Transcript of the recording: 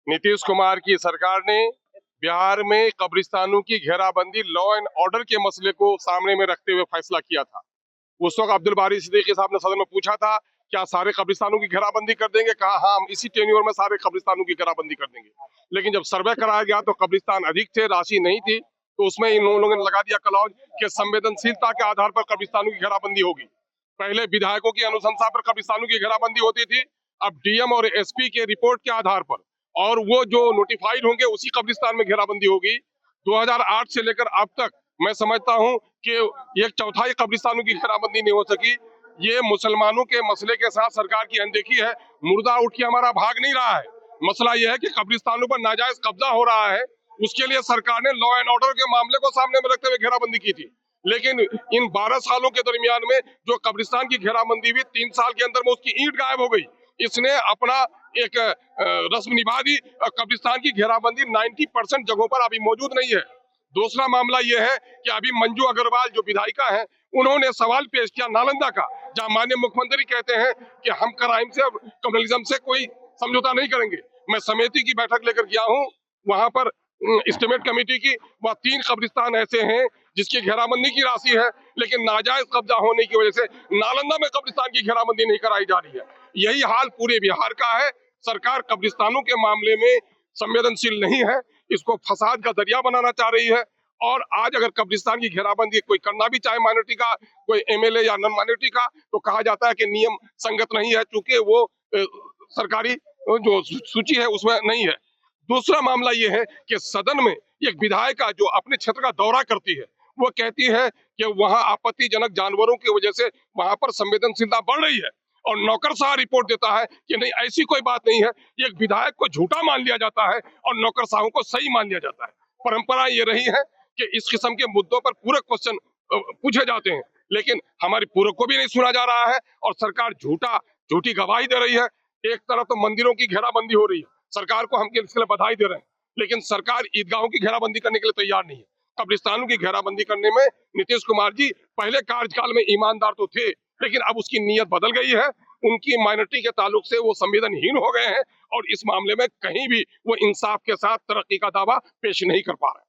नीतीश कुमार की सरकार ने बिहार में कब्रिस्तानों की घेराबंदी लॉ एंड ऑर्डर के मसले को सामने में रखते हुए फैसला किया था। उस वक्त अब्दुल बारी सिद्दीकी साहब ने सदन में पूछा था, क्या सारे कब्रिस्तानों की घेराबंदी कर देंगे? कहा हाँ, हम इसी टेन्योर में सारे कब्रिस्तानों की घेराबंदी कर देंगे। लेकिन जब सर्वे कराया गया तो कब्रिस्तान अधिक थे, राशि नहीं थी, तो उसमें इन लोगों ने लगा दिया क्लॉज कि संवेदनशीलता के आधार पर कब्रिस्तानों की घेराबंदी होगी। पहले विधायकों की अनुशंसा पर कब्रिस्तानों की घेराबंदी होती थी, अब डीएम और एसपी के रिपोर्ट के आधार पर और वो जो नोटिफाइड होंगे उसी कब्रिस्तान में घेराबंदी होगी। 2008 से लेकर अब तक मैं समझता हूं कि एक चौथाई कब्रिस्तानों की घेराबंदी नहीं हो सकी। ये मुसलमानों के मसले के साथ सरकार की अनदेखी है। मुर्दा उठ के हमारा भाग नहीं रहा है। मसला यह है कि कब्रिस्तानों पर नाजायज कब्जा हो रहा है, उसके लिए सरकार ने लॉ एंड ऑर्डर के मामले को सामने में रखते हुए घेराबंदी की थी। लेकिन इन 12 सालों के दरमियान में जो कब्रिस्तान की घेराबंदी हुई, 3 साल के अंदर में उसकी ईंट गायब हो गई। इसने अपना एक रस्म निभा दी। कब्रिस्तान की घेराबंदी 90% जगहों पर अभी मौजूद नहीं है। दूसरा मामला यह है कि अभी मंजू अग्रवाल जो विधायिका है, उन्होंने सवाल पेश किया नालंदा का, जहां माननीय मुख्यमंत्री कहते हैं कि हम क्राइम से और कम्युनलिज्म से कोई समझौता नहीं करेंगे। मैं समिति की बैठक लेकर गया हूं, वहां पर एस्टिमेट कमेटी की, वह 3 कब्रिस्तान ऐसे हैं जिसकी घेराबंदी की राशि है, लेकिन नाजायज कब्जा होने की वजह से नालंदा में कब्रिस्तान की घेराबंदी नहीं कराई जा रही है। यही हाल पूरे बिहार का है। सरकार कब्रिस्तानों के मामले में संवेदनशील नहीं है, इसको फसाद का जरिया बनाना चाह रही है। और आज अगर कब्रिस्तान की घेराबंदी कोई करना भी चाहे माइनॉरिटी का, कोई एमएलए या नॉन माइनॉरिटी का, तो कहा जाता है कि नियम संगत नहीं है, चूंकि वो सरकारी जो सूची है उसमें नहीं है। दूसरा मामला ये है कि सदन में एक विधायिका जो अपने क्षेत्र का दौरा करती है, वो कहती है कि वहां आपत्तिजनक जानवरों की वजह से वहां पर संवेदनशीलता बढ़ रही है, और नौकरशाह रिपोर्ट देता है कि नहीं, ऐसी कोई बात नहीं है। एक विधायक को झूठा मान लिया जाता है और नौकरशाहों को सही मान लिया जाता है। परंपरा ये रही है कि इस किस्म के मुद्दों पर पूरक क्वेश्चन पूछे जाते हैं, लेकिन हमारी पूरक को भी नहीं सुना जा रहा है और सरकार झूठी गवाही दे रही है। एक तरफ तो मंदिरों की घेराबंदी हो रही है, सरकार को हम इसके लिए बधाई दे रहे हैं, लेकिन सरकार ईदगाहों की घेराबंदी करने के लिए तैयार नहीं है। कब्रिस्तानों की घेराबंदी करने में नीतीश कुमार जी पहले कार्यकाल में ईमानदार तो थे, लेकिन अब उसकी नीयत बदल गई है। उनकी माइनॉरिटी के ताल्लुक से वो संवेदनहीन हो गए हैं और इस मामले में कहीं भी वो इंसाफ के साथ तरक्की का दावा पेश नहीं कर पा रहे।